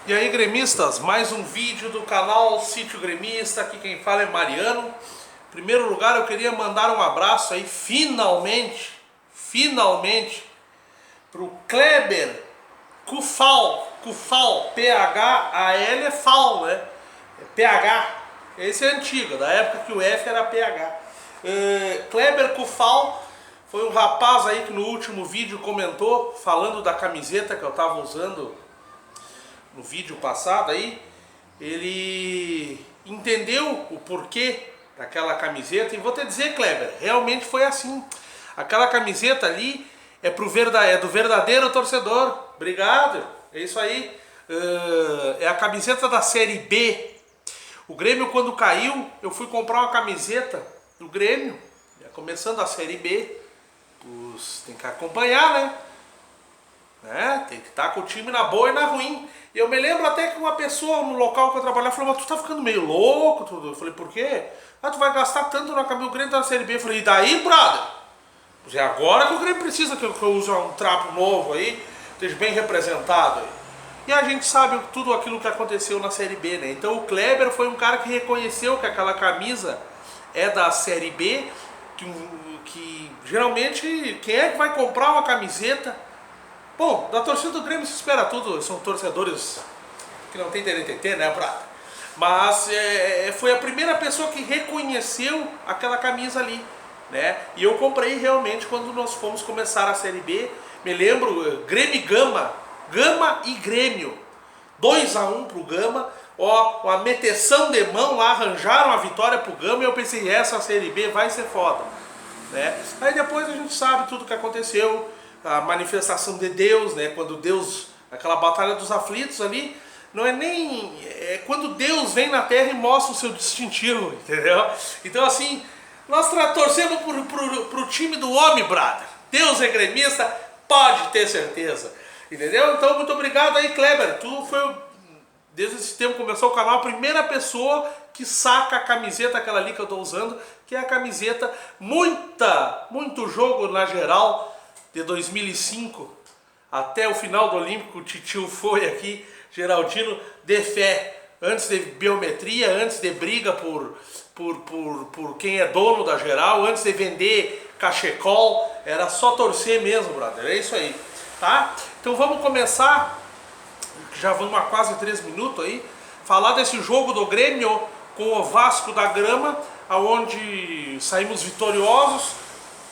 E aí, gremistas, mais um vídeo do canal Sítio Gremista. Aqui quem fala é Mariano. Em primeiro lugar, eu queria mandar um abraço aí, finalmente, pro Kleber Kufal, P-H-A-L é Fal, né? É PH, esse é antigo, da época que o F era PH. Kleber Kufal foi um rapaz aí que no último vídeo comentou, falando da camiseta que eu tava usando no vídeo passado aí. Ele entendeu o porquê daquela camiseta, e vou te dizer, Kleber, realmente foi assim. Aquela camiseta ali é do verdadeiro torcedor. Obrigado, é isso aí. É a camiseta da Série B. O Grêmio, quando caiu, eu fui comprar uma camiseta do Grêmio, começando a Série B. Tem que acompanhar, né? Tem que estar com o time na boa e na ruim. E eu me lembro até que uma pessoa no local que eu trabalhava falou: mas tu tá ficando meio louco, tudo. Eu falei: por quê? Ah, tu vai gastar tanto na camisa, o Grêmio tá na Série B. Eu falei: e daí, brother? É agora que o Grêmio precisa que eu use um trapo novo aí, esteja bem representado aí. E a gente sabe tudo aquilo que aconteceu na Série B, né? Então o Kleber foi um cara que reconheceu que aquela camisa é da Série B, que geralmente quem é que vai comprar uma camiseta? Bom, da torcida do Grêmio se espera tudo, são torcedores que não tem TNTT, né, Prata? Mas foi a primeira pessoa que reconheceu aquela camisa ali, né? E eu comprei realmente quando nós fomos começar a Série B. Me lembro, Grêmio e Gama e Grêmio, 2-1 pro Gama. Ó, a meteção de mão lá, arranjaram a vitória pro Gama e eu pensei: essa Série B vai ser foda, né? Aí depois a gente sabe tudo que aconteceu, a manifestação de Deus, né? Quando Deus, aquela batalha dos aflitos ali, não é nem... é quando Deus vem na terra e mostra o seu distintivo, entendeu? Então assim, nós torcemos pro time do homem, brother. Deus é gremista, pode ter certeza, entendeu? Então muito obrigado aí, Kleber. Tu foi, desde esse tempo que começou o canal, a primeira pessoa que saca a camiseta, aquela ali que eu tô usando, que é a camiseta muito jogo na geral de 2005 até o final do Olímpico. O titio foi aqui, Geraldino, de fé, antes de biometria, antes de briga por quem é dono da geral, antes de vender cachecol, era só torcer mesmo, brother, é isso aí, tá? Então vamos começar, já vamos a quase 3 minutos aí, falar desse jogo do Grêmio com o Vasco da Gama, aonde saímos vitoriosos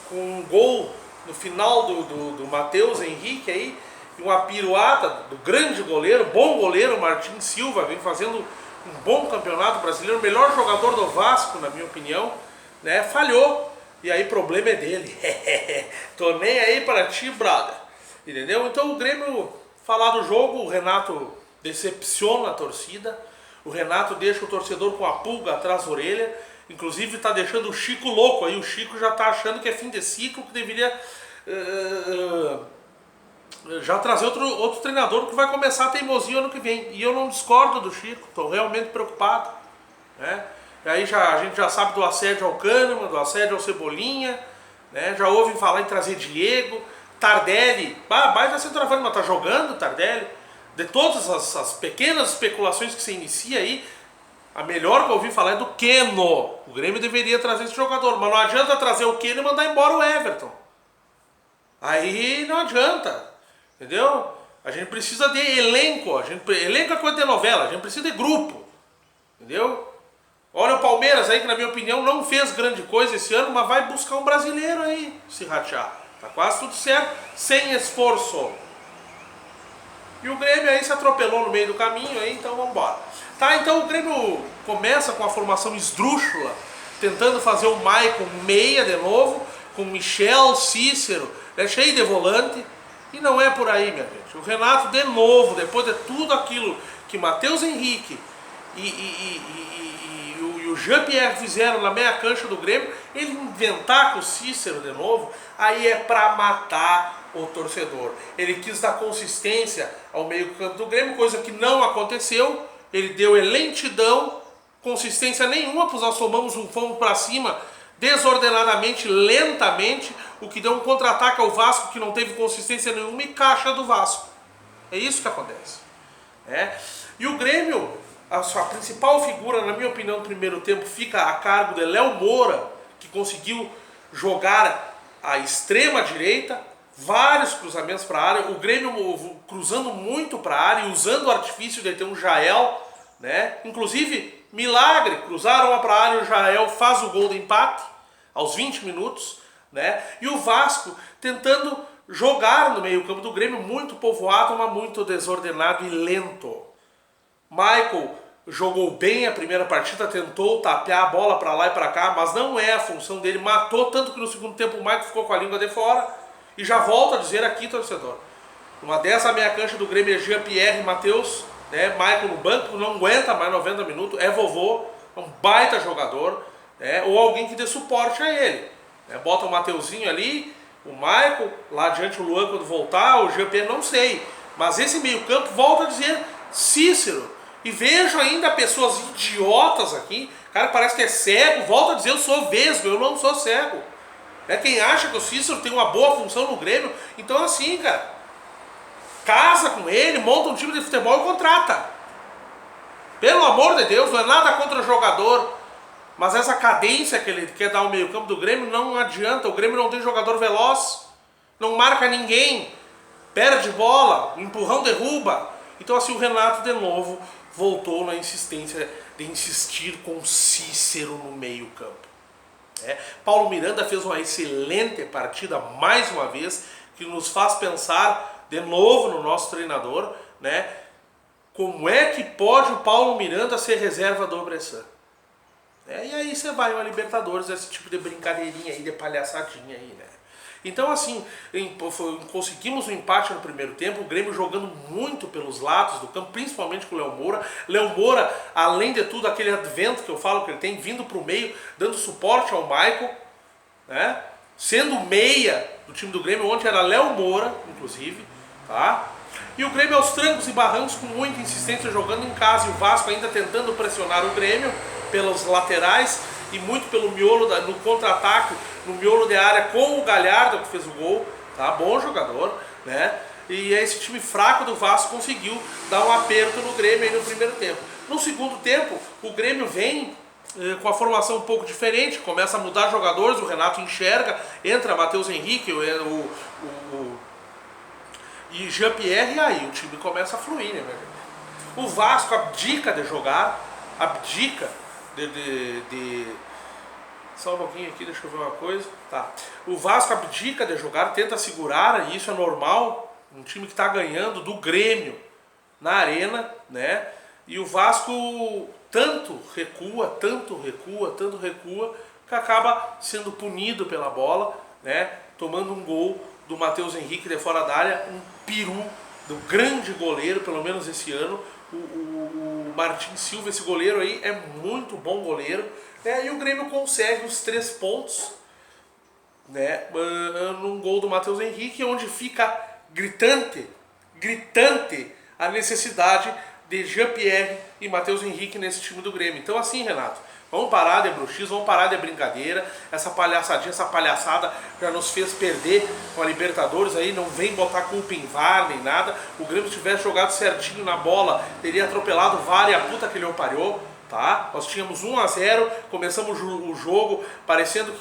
com um gol no final do Matheus Henrique aí, e uma piruata do grande goleiro, bom goleiro, Martin Silva, vem fazendo um bom campeonato brasileiro, o melhor jogador do Vasco, na minha opinião, né? Falhou, e aí problema é dele. Tô nem aí para ti, brother, entendeu? Então o Grêmio, falar do jogo, o Renato decepciona a torcida, o Renato deixa o torcedor com a pulga atrás da orelha. Inclusive está deixando o Chico louco aí. O Chico já está achando que é fim de ciclo, que deveria já trazer outro treinador, que vai começar a teimosia ano que vem. E eu não discordo do Chico, estou realmente preocupado, né? E aí a gente já sabe do assédio ao Kahneman, do assédio ao Cebolinha, né? Já ouve falar em trazer Diego, Tardelli, baita centroavante, mas está jogando Tardelli. De todas as pequenas especulações que se inicia aí, a melhor que eu ouvi falar é do Keno. O Grêmio deveria trazer esse jogador, mas não adianta trazer o Keno e mandar embora o Everton. Aí não adianta, entendeu? A gente precisa de elenco. Elenco é coisa de novela, a gente precisa de grupo, entendeu? Olha o Palmeiras aí, que na minha opinião não fez grande coisa esse ano, mas vai buscar um brasileiro aí, se ratear. Tá quase tudo certo, sem esforço. E o Grêmio aí se atropelou no meio do caminho, aí, então vamos embora. Tá, então o Grêmio começa com a formação esdrúxula, tentando fazer o Maicon meia de novo, com Michel, Cícero, né, cheio de volante, e não é por aí, minha gente. O Renato, de novo, depois de tudo aquilo que Matheus Henrique e o Jean-Pierre fizeram na meia cancha do Grêmio, ele inventar com o Cícero de novo, aí é pra matar o torcedor. Ele quis dar consistência ao meio campo do Grêmio, coisa que não aconteceu. Ele deu lentidão, consistência nenhuma, pois nós tomamos fomos para cima desordenadamente, lentamente, o que deu um contra-ataque ao Vasco, que não teve consistência nenhuma, e caixa do Vasco. É isso que acontece. né? E o Grêmio, a sua principal figura, na minha opinião, no primeiro tempo, fica a cargo de Léo Moura, que conseguiu jogar à extrema direita, vários cruzamentos para a área, o Grêmio cruzando muito para a área e usando o artifício de ter um Jael, né? Inclusive, milagre, cruzaram para a área e o Jael faz o gol de empate aos 20 minutos, né? E o Vasco tentando jogar no meio-campo do Grêmio, muito povoado, mas muito desordenado e lento. Michael jogou bem a primeira partida, tentou tapear a bola para lá e para cá, mas não é a função dele, matou, tanto que no segundo tempo o Michael ficou com a língua de fora. E já volto a dizer aqui, torcedor, uma dessa meia cancha do Grêmio é Jean-Pierre e Matheus, né? Michael no banco, não aguenta mais 90 minutos, é vovô, é um baita jogador, né? Ou alguém que dê suporte a ele, né? Bota o Mateuzinho ali, o Michael, lá adiante o Luan quando voltar, o Jean-Pierre, não sei, mas esse meio campo, volto a dizer, Cícero. E vejo ainda pessoas idiotas aqui, cara parece que é cego, volto a dizer, eu sou vesgo, eu não sou cego. É quem acha que o Cícero tem uma boa função no Grêmio, então assim, cara, casa com ele, monta um time de futebol e contrata. Pelo amor de Deus, não é nada contra o jogador, mas essa cadência que ele quer dar ao meio campo do Grêmio não adianta, o Grêmio não tem jogador veloz, não marca ninguém, perde bola, empurrão derruba. Então assim, o Renato de novo voltou na insistência de insistir com Cícero no meio campo. Paulo Miranda fez uma excelente partida mais uma vez, que nos faz pensar de novo no nosso treinador, né? Como é que pode o Paulo Miranda ser reserva do Bressan? E aí você vai uma Libertadores, esse tipo de brincadeirinha aí, de palhaçadinha aí, né? Então assim, conseguimos um empate no primeiro tempo, o Grêmio jogando muito pelos lados do campo, principalmente com o Léo Moura. Léo Moura, além de tudo, aquele advento que eu falo que ele tem, vindo para o meio, dando suporte ao Michael, né? Sendo meia do time do Grêmio, ontem era Léo Moura, inclusive, tá? E o Grêmio aos trancos e barrancos, com muita insistência, jogando em casa, e o Vasco ainda tentando pressionar o Grêmio pelos laterais e muito pelo miolo, no contra-ataque, no miolo de área com o Galhardo, que fez o gol, tá? Bom jogador, né? E esse time fraco do Vasco conseguiu dar um aperto no Grêmio aí no primeiro tempo. No segundo tempo, o Grêmio vem com a formação um pouco diferente, começa a mudar jogadores, o Renato enxerga, entra Matheus Henrique, e Jean-Pierre, e aí o time começa a fluir, né, meu gente? O Vasco abdica de jogar, abdica de... Só um pouquinho aqui, deixa eu ver uma coisa. Tá. O Vasco abdica de jogar, tenta segurar, e isso é normal. Um time que está ganhando do Grêmio na arena, né? E o Vasco tanto recua, que acaba sendo punido pela bola, né? Tomando um gol do Matheus Henrique de fora da área, um peru do grande goleiro, pelo menos esse ano, o Martin Silva. Esse goleiro aí é muito bom goleiro, né? E o Grêmio consegue os 3 pontos, né? Num gol do Matheus Henrique, onde fica gritante a necessidade de Jean-Pierre e Matheus Henrique nesse time do Grêmio. Então assim, Renato, vamos parar de bruxismo, vamos parar de brincadeira. Essa palhaçadinha, essa palhaçada já nos fez perder com a Libertadores aí. Não vem botar culpa em VAR nem nada. O Grêmio, se tivesse jogado certinho na bola, teria atropelado o VAR e a puta que ele pariu, tá? Nós tínhamos 1-0, começamos o jogo parecendo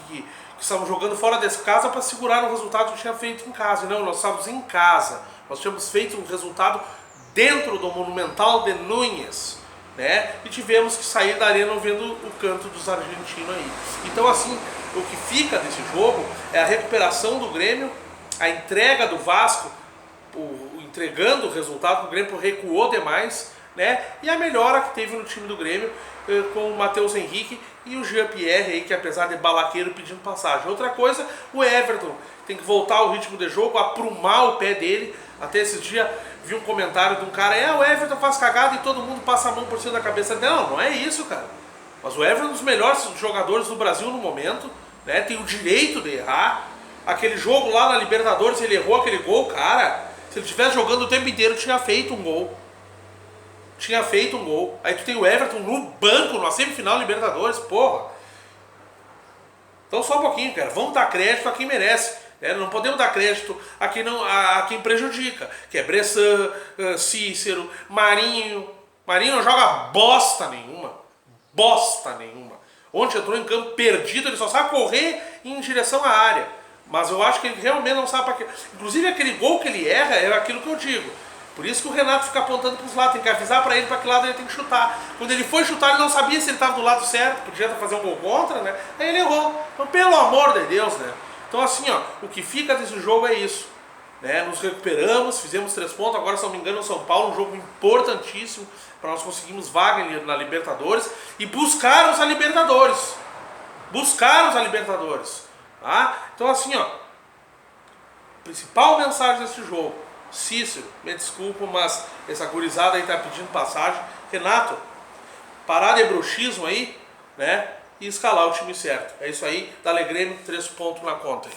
que estávamos jogando fora desse casa para segurar o resultado que tinha feito em casa. Não, nós estávamos em casa. Nós tínhamos feito um resultado dentro do Monumental de Núñez, né? E tivemos que sair da arena vendo o canto dos argentinos aí. Então assim, o que fica desse jogo é a recuperação do Grêmio, a entrega do Vasco, entregando o resultado, que o Grêmio recuou demais, né? E a melhora que teve no time do Grêmio com o Matheus Henrique e o Jean-Pierre aí, que apesar de balaqueiro pedindo passagem. Outra coisa, o Everton tem que voltar ao ritmo de jogo, aprumar o pé dele. Até esses dias vi um comentário de um cara, o Everton faz cagada e todo mundo passa a mão por cima da cabeça. Não, não é isso, cara. Mas o Everton é um dos melhores jogadores do Brasil no momento, né? Tem o direito de errar. Aquele jogo lá na Libertadores, ele errou aquele gol, cara. Se ele estivesse jogando o tempo inteiro, tinha feito um gol. Aí tu tem o Everton no banco, numa semifinal Libertadores, porra. Então só um pouquinho, cara. Vamos dar crédito a quem merece. Não podemos dar crédito a quem prejudica, que é Bressan, Cícero, Marinho. Marinho não joga bosta nenhuma. Bosta nenhuma. Ontem entrou em campo perdido, ele só sabe correr em direção à área. Mas eu acho que ele realmente não sabe para quê. Inclusive aquele gol que ele erra é aquilo que eu digo. Por isso que o Renato fica apontando para os lados, tem que avisar para ele para que lado ele tem que chutar. Quando ele foi chutar, ele não sabia se ele estava do lado certo, podia fazer um gol contra, né? Aí ele errou. Então, pelo amor de Deus, né? Então assim, ó, o que fica desse jogo é isso. Né? Nos recuperamos, fizemos 3 pontos, agora, se não me engano, o São Paulo, um jogo importantíssimo para nós conseguirmos vaga na Libertadores e buscarmos a Libertadores. Buscarmos a Libertadores. Tá? Então assim, ó, principal mensagem desse jogo: Cícero, me desculpa, mas essa gurizada aí tá pedindo passagem. Renato, parar de bruxismo aí, né? E escalar o time certo. É isso aí, Dale Grêmio, 3 pontos na conta aí.